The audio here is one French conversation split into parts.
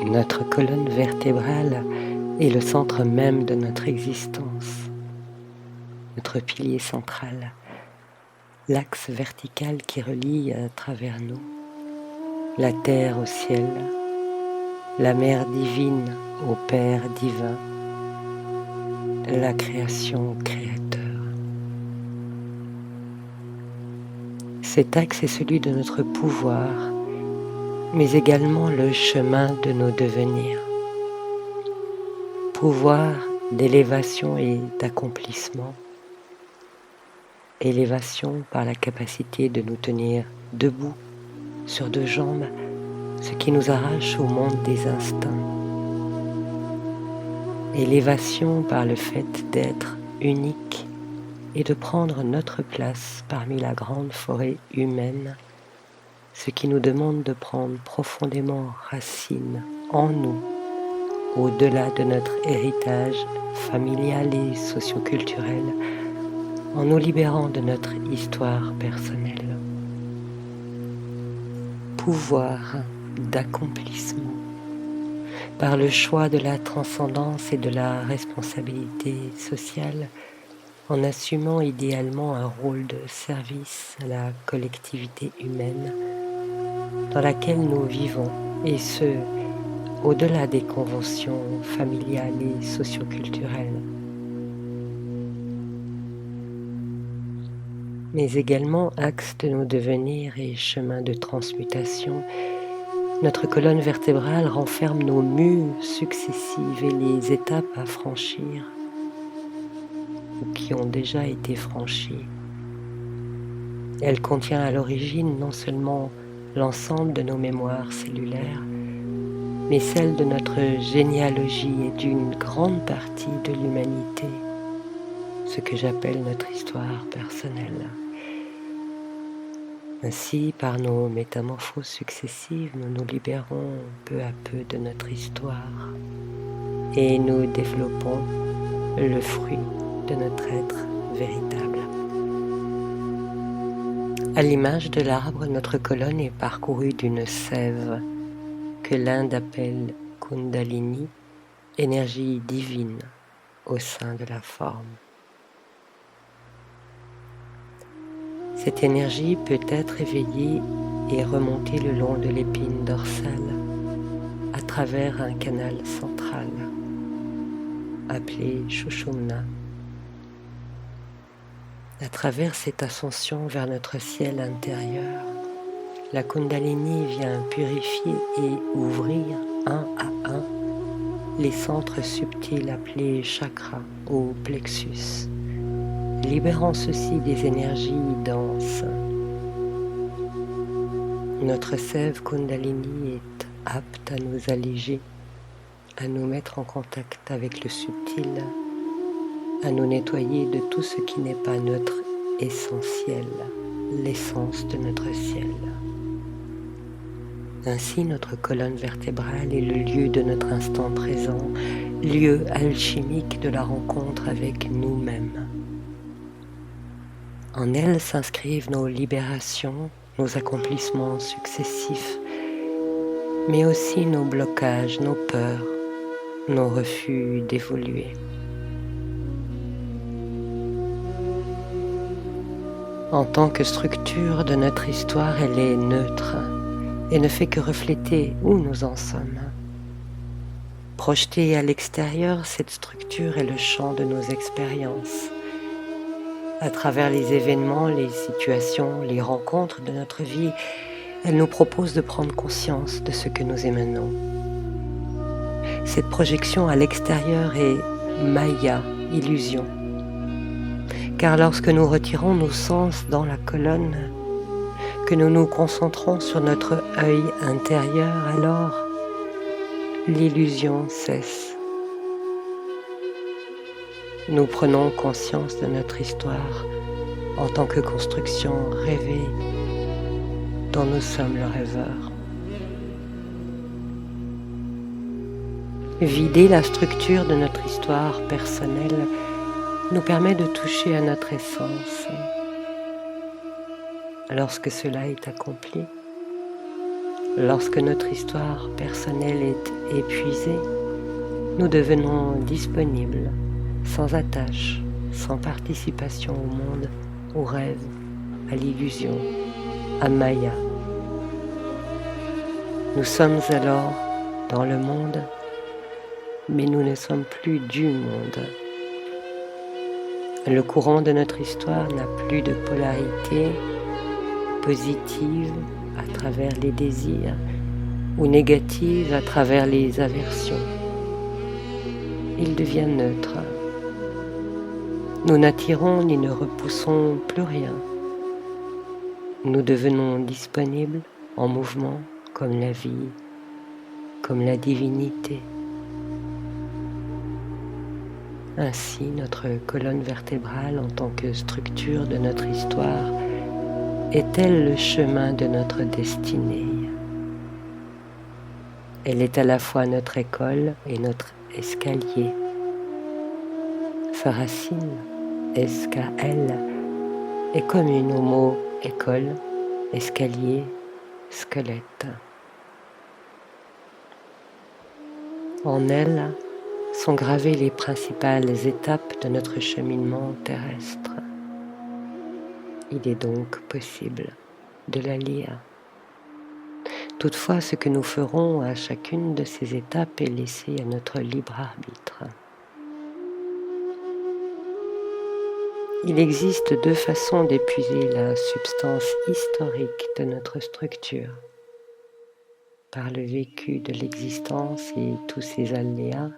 Notre colonne vertébrale est le centre même de notre existence, notre pilier central, l'axe vertical qui relie à travers nous la terre au ciel, la mère divine au Père divin, la création au Créateur. Cet axe est celui de notre pouvoir, mais également le chemin de nos devenirs. Pouvoir d'élévation et d'accomplissement. Élévation par la capacité de nous tenir debout sur deux jambes, ce qui nous arrache au monde des instincts. Élévation par le fait d'être unique et de prendre notre place parmi la grande forêt humaine, ce qui nous demande de prendre profondément racine en nous, au-delà de notre héritage familial et socioculturel, en nous libérant de notre histoire personnelle. Pouvoir d'accomplissement par le choix de la transcendance et de la responsabilité sociale, en assumant idéalement un rôle de service à la collectivité humaine dans laquelle nous vivons, et ce, au-delà des conventions familiales et socioculturelles. Mais également axe de nos devenirs et chemin de transmutation, notre colonne vertébrale renferme nos mues successives et les étapes à franchir ou qui ont déjà été franchies. Elle contient à l'origine non seulement l'ensemble de nos mémoires cellulaires, mais celle de notre généalogie et d'une grande partie de l'humanité, ce que j'appelle notre histoire personnelle. Ainsi, par nos métamorphoses successives, nous nous libérons peu à peu de notre histoire et nous développons le fruit de notre être véritable. À l'image de l'arbre, notre colonne est parcourue d'une sève que l'Inde appelle Kundalini, énergie divine au sein de la forme. Cette énergie peut être éveillée et remonter le long de l'épine dorsale à travers un canal central appelé Sushumna. À travers cette ascension vers notre ciel intérieur, la Kundalini vient purifier et ouvrir un à un les centres subtils appelés chakras ou plexus, libérant ceux-ci des énergies denses. Notre sève Kundalini est apte à nous alléger, à nous mettre en contact avec le subtil, à nous nettoyer de tout ce qui n'est pas notre essentiel, l'essence de notre ciel. Ainsi, notre colonne vertébrale est le lieu de notre instant présent, lieu alchimique de la rencontre avec nous-mêmes. En elle s'inscrivent nos libérations, nos accomplissements successifs, mais aussi nos blocages, nos peurs, nos refus d'évoluer. En tant que structure de notre histoire, elle est neutre et ne fait que refléter où nous en sommes. Projetée à l'extérieur, cette structure est le champ de nos expériences. À travers les événements, les situations, les rencontres de notre vie, elle nous propose de prendre conscience de ce que nous émanons. Cette projection à l'extérieur est Maya, illusion. Car lorsque nous retirons nos sens dans la colonne, que nous nous concentrons sur notre œil intérieur, alors l'illusion cesse. Nous prenons conscience de notre histoire en tant que construction rêvée dont nous sommes le rêveur. Vider la structure de notre histoire personnelle nous permet de toucher à notre essence. Lorsque cela est accompli, Lorsque notre histoire personnelle est épuisée, nous devenons disponibles, sans attache, sans participation au monde, au rêve, à l'illusion, à Maya. Nous sommes alors dans le monde, mais nous ne sommes plus du monde. Le courant de notre histoire n'a plus de polarité positive à travers les désirs ou négative à travers les aversions. Il devient neutre. Nous n'attirons ni ne repoussons plus rien. Nous devenons disponibles en mouvement comme la vie, comme la divinité. Ainsi, notre colonne vertébrale en tant que structure de notre histoire est-elle le chemin de notre destinée. Elle est à la fois notre école et notre escalier. Sa racine, SKL, est commune aux mots école, escalier, squelette. En elle sont gravées les principales étapes de notre cheminement terrestre. Il est donc possible de la lire. Toutefois, ce que nous ferons à chacune de ces étapes est laissé à notre libre arbitre. Il existe deux façons d'épuiser la substance historique de notre structure. Par le vécu de l'existence et tous ses aléas,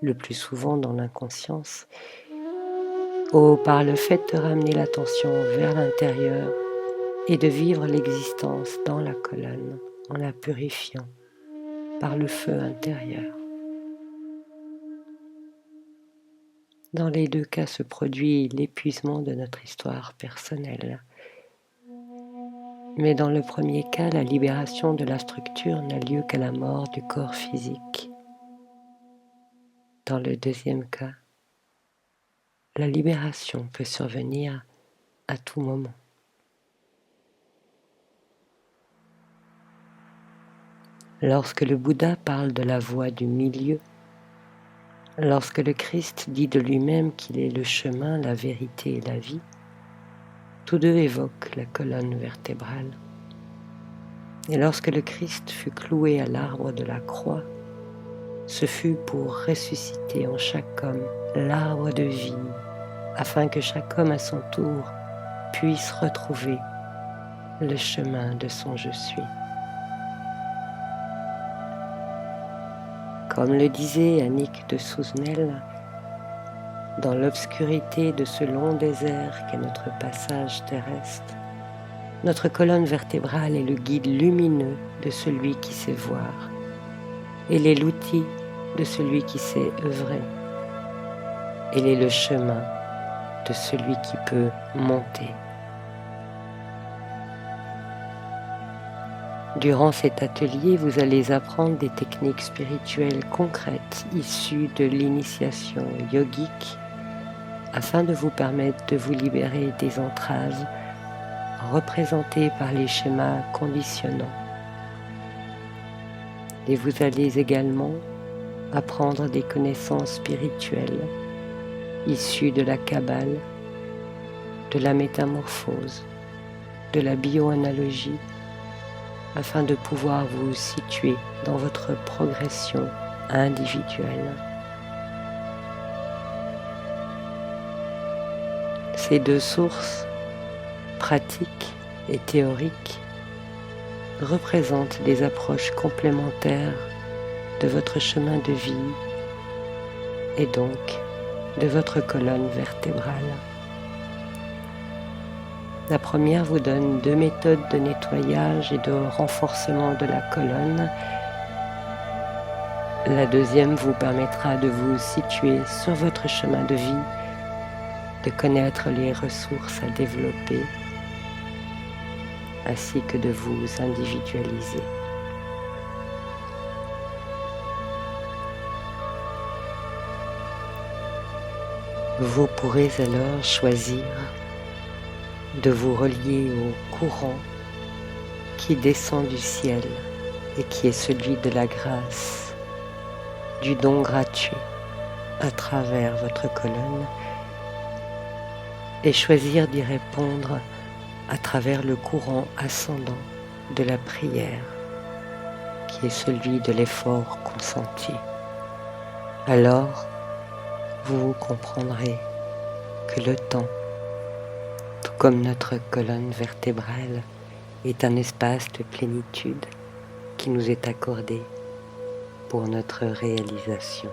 le plus souvent dans l'inconscience, ou par le fait de ramener l'attention vers l'intérieur et de vivre l'existence dans la colonne en la purifiant par le feu intérieur. Dans les deux cas se produit l'épuisement de notre histoire personnelle. Mais dans le premier cas, la libération de la structure n'a lieu qu'à la mort du corps physique. Dans le deuxième cas, la libération peut survenir à tout moment. Lorsque le Bouddha parle de la voie du milieu, lorsque le Christ dit de lui-même qu'il est le chemin, la vérité et la vie, tous deux évoquent la colonne vertébrale. Et lorsque le Christ fut cloué à l'arbre de la croix, ce fut pour ressusciter en chaque homme l'arbre de vie, afin que chaque homme à son tour puisse retrouver le chemin de son je suis. Comme le disait Annick de Souzenel, dans l'obscurité de ce long désert qu'est notre passage terrestre, notre colonne vertébrale est le guide lumineux de celui qui sait voir. Elle est l'outil de celui qui sait œuvrer. Elle est le chemin de celui qui peut monter. Durant cet atelier, vous allez apprendre des techniques spirituelles concrètes issues de l'initiation yogique afin de vous permettre de vous libérer des entraves représentées par les schémas conditionnants. Et vous allez également apprendre des connaissances spirituelles issues de la Kabbale, de la métamorphose, de la bioanalogie, afin de pouvoir vous situer dans votre progression individuelle. Ces deux sources, pratiques et théoriques, représentent des approches complémentaires de votre chemin de vie et donc de votre colonne vertébrale. La première vous donne 2 méthodes de nettoyage et de renforcement de la colonne. La deuxième vous permettra de vous situer sur votre chemin de vie, de connaître les ressources à développer, ainsi que de vous individualiser. Vous pourrez alors choisir de vous relier au courant qui descend du ciel et qui est celui de la grâce, du don gratuit à travers votre colonne, et choisir d'y répondre à travers le courant ascendant de la prière, qui est celui de l'effort consenti. Alors, vous comprendrez que le temps, tout comme notre colonne vertébrale, est un espace de plénitude qui nous est accordé pour notre réalisation.